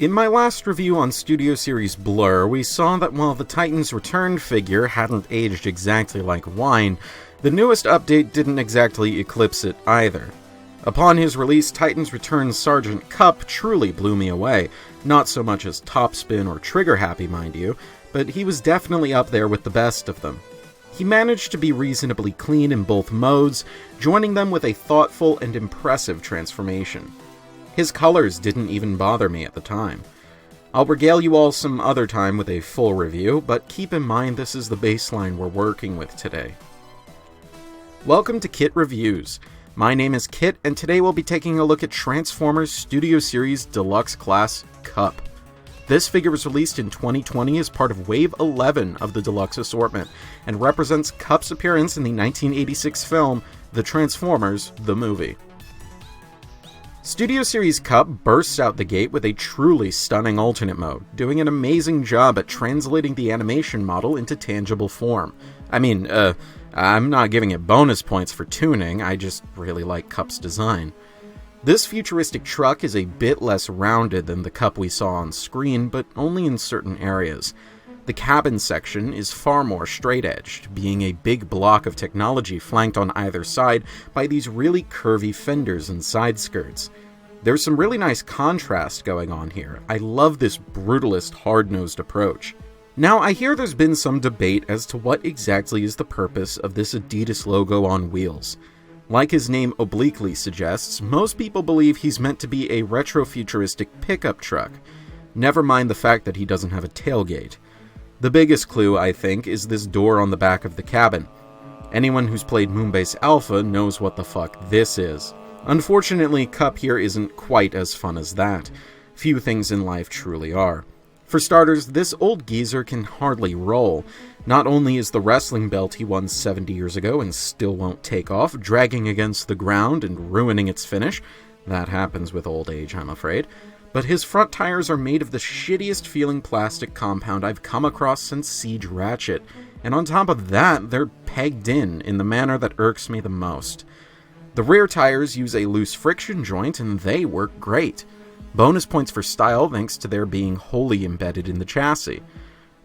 In my last review on Studio Series Blur, we saw that while the Titans Return figure hadn't aged exactly like wine, the newest update didn't exactly eclipse it either. Upon his release, Titans Return Sergeant KUP truly blew me away, not so much as topspin or trigger-happy, mind you, but he was definitely up there with the best of them. He managed to be reasonably clean in both modes, joining them with a thoughtful and impressive transformation. His colors didn't even bother me at the time. I'll regale you all some other time with a full review, but keep in mind this is the baseline we're working with today. Welcome to Kit Reviews. My name is Kit, and today we'll be taking a look at Transformers Studio Series Deluxe Class KUP. This figure was released in 2020 as part of Wave 11 of the Deluxe assortment, and represents KUP's appearance in the 1986 film The Transformers: The Movie. Studio Series KUP bursts out the gate with a truly stunning alternate mode, doing an amazing job at translating the animation model into tangible form. I'm not giving it bonus points for tuning, I just really like KUP's design. This futuristic truck is a bit less rounded than the KUP we saw on screen, but only in certain areas. The cabin section is far more straight-edged, being a big block of technology flanked on either side by these really curvy fenders and side skirts. There's some really nice contrast going on here. I love this brutalist, hard-nosed approach. Now, I hear there's been some debate as to what exactly is the purpose of this Adidas logo on wheels. Like his name obliquely suggests, most people believe he's meant to be a retro-futuristic pickup truck. Never mind the fact that he doesn't have a tailgate. The biggest clue, I think, is this door on the back of the cabin. Anyone who's played Moonbase Alpha knows what the fuck this is. Unfortunately, KUP here isn't quite as fun as that. Few things in life truly are. For starters, this old geezer can hardly roll. Not only is the wrestling belt he won 70 years ago and still won't take off, dragging against the ground and ruining its finish, that happens with old age, I'm afraid, but his front tires are made of the shittiest feeling plastic compound I've come across since Siege Ratchet, and on top of that, they're pegged in the manner that irks me the most. The rear tires use a loose friction joint and they work great. Bonus points for style thanks to their being wholly embedded in the chassis.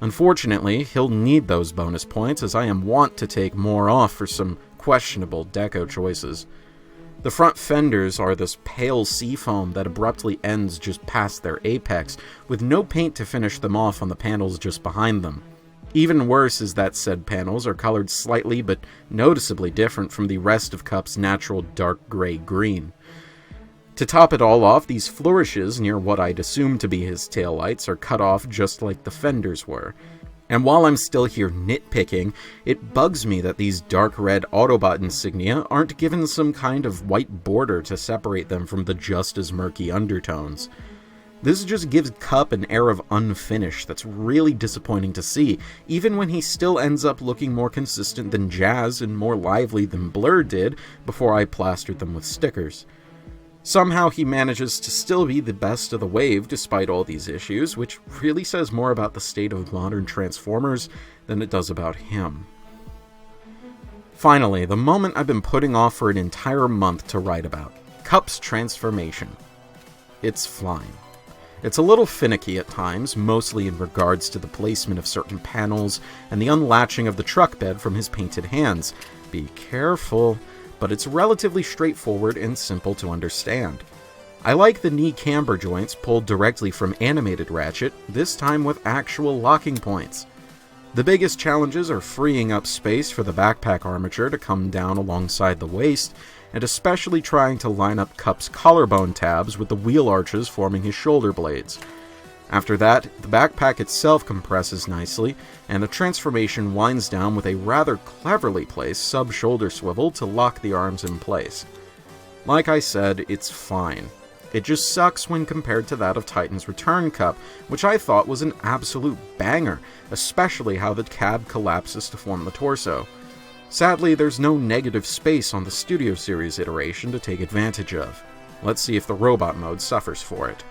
Unfortunately, he'll need those bonus points as I am wont to take more off for some questionable deco choices. The front fenders are this pale seafoam that abruptly ends just past their apex, with no paint to finish them off on the panels just behind them. Even worse is that said panels are colored slightly but noticeably different from the rest of KUP's natural dark gray-green. To top it all off, these flourishes near what I'd assume to be his taillights are cut off just like the fenders were. And while I'm still here nitpicking, it bugs me that these dark red Autobot insignia aren't given some kind of white border to separate them from the just as murky undertones. This just gives KUP an air of unfinish that's really disappointing to see, even when he still ends up looking more consistent than Jazz and more lively than Blur did before I plastered them with stickers. Somehow he manages to still be the best of the wave despite all these issues, which really says more about the state of modern Transformers than it does about him. Finally, the moment I've been putting off for an entire month to write about. KUP's transformation. It's fine. It's a little finicky at times, mostly in regards to the placement of certain panels and the unlatching of the truck bed from his painted hands. Be careful. But it's relatively straightforward and simple to understand. I like the knee camber joints pulled directly from animated Ratchet, this time with actual locking points. The biggest challenges are freeing up space for the backpack armature to come down alongside the waist, and especially trying to line up KUP's collarbone tabs with the wheel arches forming his shoulder blades. After that, the backpack itself compresses nicely, and the transformation winds down with a rather cleverly placed sub-shoulder swivel to lock the arms in place. Like I said, it's fine. It just sucks when compared to that of Titan's Return KUP, which I thought was an absolute banger, especially how the cab collapses to form the torso. Sadly, there's no negative space on the Studio Series iteration to take advantage of. Let's see if the robot mode suffers for it.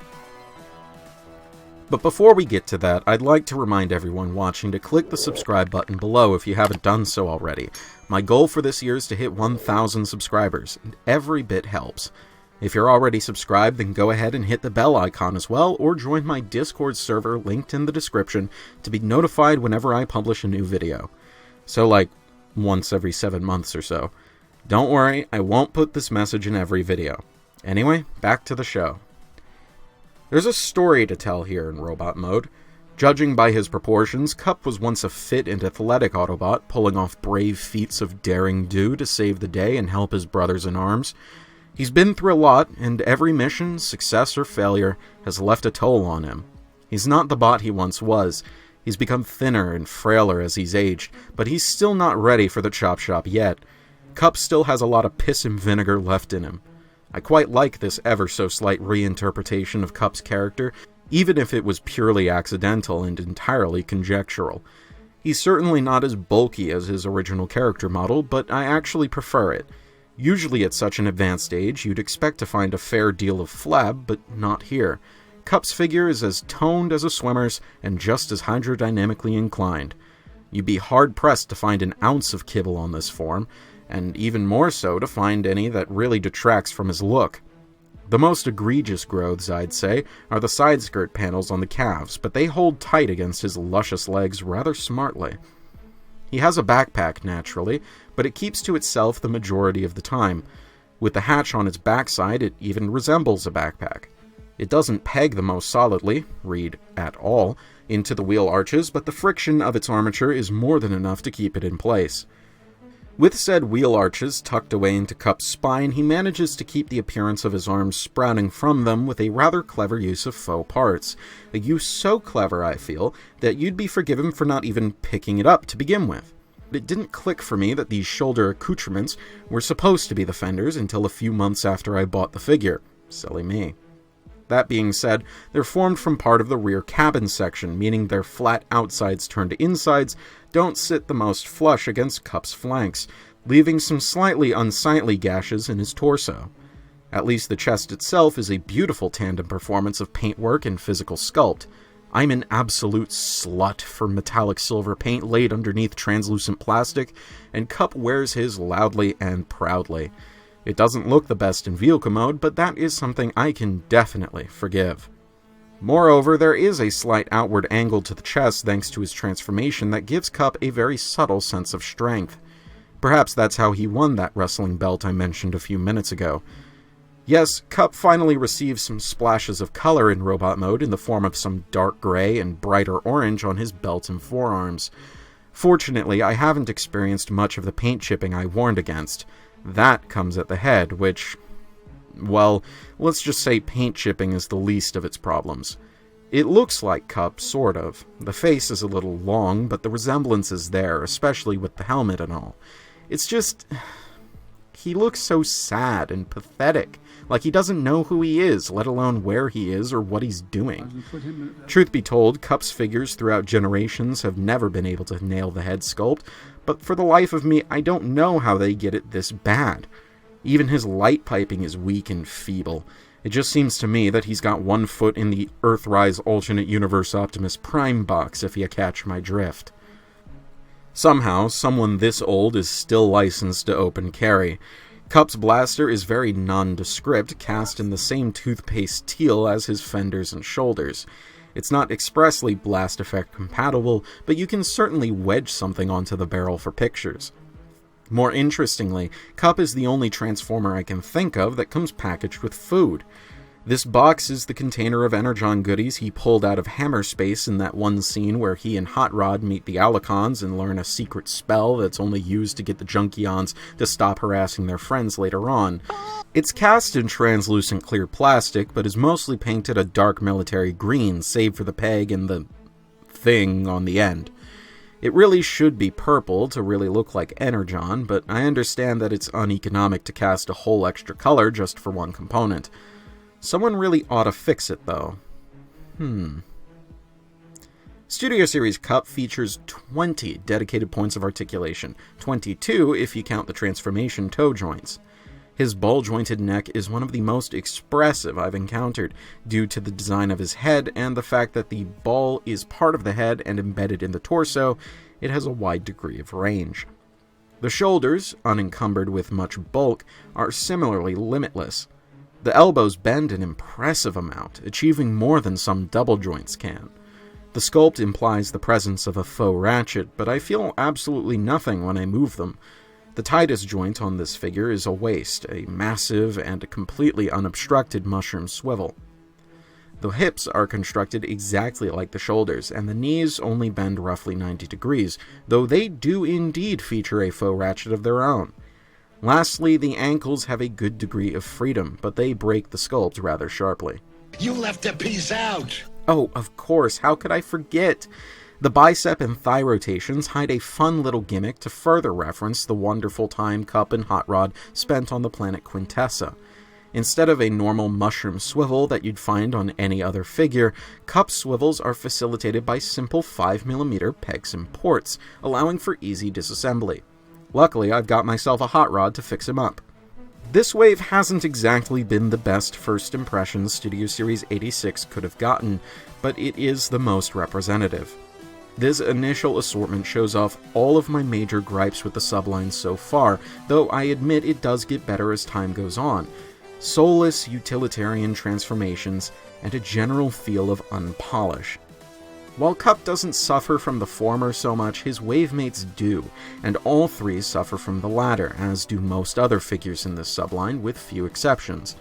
But before we get to that, I'd like to remind everyone watching to click the subscribe button below if you haven't done so already. My goal for this year is to hit 1,000 subscribers, and every bit helps. If you're already subscribed, then go ahead and hit the bell icon as well, or join my Discord server linked in the description to be notified whenever I publish a new video. So like, once every 7 months or so. Don't worry, I won't put this message in every video. Anyway, back to the show. There's a story to tell here in robot mode. Judging by his proportions, KUP was once a fit and athletic Autobot, pulling off brave feats of daring do to save the day and help his brothers in arms. He's been through a lot, and every mission, success or failure, has left a toll on him. He's not the bot he once was. He's become thinner and frailer as he's aged, but he's still not ready for the chop shop yet. KUP still has a lot of piss and vinegar left in him. I quite like this ever-so-slight reinterpretation of KUP's character, even if it was purely accidental and entirely conjectural. He's certainly not as bulky as his original character model, but I actually prefer it. Usually at such an advanced age, you'd expect to find a fair deal of flab, but not here. KUP's figure is as toned as a swimmer's, and just as hydrodynamically inclined. You'd be hard-pressed to find an ounce of kibble on this form, and even more so to find any that really detracts from his look. The most egregious growths, I'd say, are the side skirt panels on the calves, but they hold tight against his luscious legs rather smartly. He has a backpack, naturally, but it keeps to itself the majority of the time. With the hatch on its backside, it even resembles a backpack. It doesn't peg the most solidly, read at all, into the wheel arches, but the friction of its armature is more than enough to keep it in place. With said wheel arches tucked away into KUP's spine, he manages to keep the appearance of his arms sprouting from them with a rather clever use of faux parts. A use so clever, I feel, that you'd be forgiven for not even picking it up to begin with. It didn't click for me that these shoulder accoutrements were supposed to be the fenders until a few months after I bought the figure. Silly me. That being said, they're formed from part of the rear cabin section, meaning their flat outsides turned to insides don't sit the most flush against KUP's flanks, leaving some slightly unsightly gashes in his torso. At least the chest itself is a beautiful tandem performance of paintwork and physical sculpt. I'm an absolute slut for metallic silver paint laid underneath translucent plastic, and KUP wears his loudly and proudly. It doesn't look the best in vehicle mode, but that is something I can definitely forgive. Moreover, there is a slight outward angle to the chest thanks to his transformation that gives KUP a very subtle sense of strength. Perhaps that's how he won that wrestling belt I mentioned a few minutes ago. Yes, KUP finally receives some splashes of color in robot mode in the form of some dark gray and brighter orange on his belt and forearms. Fortunately, I haven't experienced much of the paint chipping I warned against. That comes at the head, which, well, let's just say paint chipping is the least of its problems. It looks like KUP, sort of. The face is a little long, but the resemblance is there, especially with the helmet and all. It's just, he looks so sad and pathetic, like he doesn't know who he is, let alone where he is or what he's doing. Truth be told, KUP's figures throughout generations have never been able to nail the head sculpt, but for the life of me, I don't know how they get it this bad. Even his light piping is weak and feeble. It just seems to me that he's got one foot in the Earthrise alternate universe Optimus Prime box, if you catch my drift. Somehow, someone this old is still licensed to open carry. KUP's blaster is very nondescript, cast in the same toothpaste teal as his fenders and shoulders. It's not expressly blast effect compatible, but you can certainly wedge something onto the barrel for pictures. More interestingly, KUP is the only Transformer I can think of that comes packaged with food. This box is the container of Energon goodies he pulled out of Hammerspace in that one scene where he and Hot Rod meet the Alicons and learn a secret spell that's only used to get the Junkions to stop harassing their friends later on. It's cast in translucent clear plastic, but is mostly painted a dark military green, save for the peg and the thing on the end. It really should be purple to really look like Energon, but I understand that it's uneconomic to cast a whole extra color just for one component. Someone really ought to fix it, though. Studio Series KUP features 20 dedicated points of articulation, 22 if you count the transformation toe joints. His ball-jointed neck is one of the most expressive I've encountered, due to the design of his head and the fact that the ball is part of the head and embedded in the torso. It has a wide degree of range. The shoulders, unencumbered with much bulk, are similarly limitless. The elbows bend an impressive amount, achieving more than some double joints can. The sculpt implies the presence of a faux ratchet, but I feel absolutely nothing when I move them. The tightest joint on this figure is a waist, a massive and completely unobstructed mushroom swivel. The hips are constructed exactly like the shoulders, and the knees only bend roughly 90 degrees, though they do indeed feature a faux ratchet of their own. Lastly, the ankles have a good degree of freedom, but they break the sculpt rather sharply. You left a piece out! Oh, of course, how could I forget? The bicep and thigh rotations hide a fun little gimmick to further reference the wonderful time KUP and Hot Rod spent on the planet Quintessa. Instead of a normal mushroom swivel that you'd find on any other figure, KUP swivels are facilitated by simple 5mm pegs and ports, allowing for easy disassembly. Luckily, I've got myself a Hot Rod to fix him up. This wave hasn't exactly been the best first impression Studio Series 86 could have gotten, but it is the most representative. This initial assortment shows off all of my major gripes with the subline so far, though I admit it does get better as time goes on. Soulless utilitarian transformations, and a general feel of unpolish. While KUP doesn't suffer from the former so much, his wavemates do, and all three suffer from the latter, as do most other figures in this subline, with few exceptions.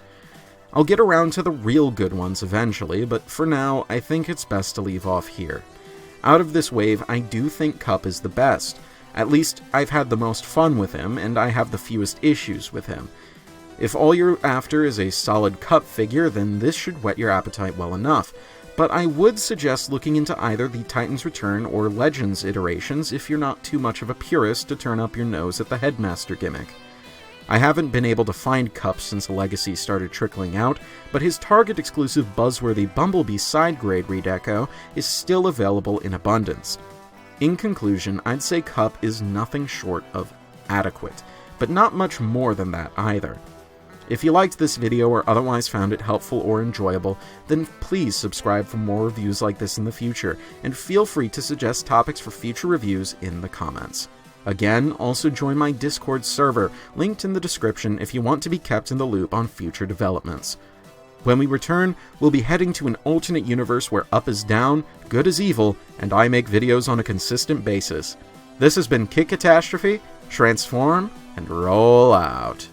I'll get around to the real good ones eventually, but for now, I think it's best to leave off here. Out of this wave, I do think KUP is the best. At least, I've had the most fun with him, and I have the fewest issues with him. If all you're after is a solid KUP figure, then this should whet your appetite well enough, but I would suggest looking into either the Titan's Return or Legends iterations if you're not too much of a purist to turn up your nose at the Headmaster gimmick. I haven't been able to find KUP since Legacy started trickling out, but his Target-exclusive buzzworthy Bumblebee side-grade redeco is still available in abundance. In conclusion, I'd say KUP is nothing short of adequate, but not much more than that either. If you liked this video or otherwise found it helpful or enjoyable, then please subscribe for more reviews like this in the future, and feel free to suggest topics for future reviews in the comments. Again, also join my Discord server, linked in the description if you want to be kept in the loop on future developments. When we return, we'll be heading to an alternate universe where up is down, good is evil, and I make videos on a consistent basis. This has been Kit Katastrophe, transform, and roll out.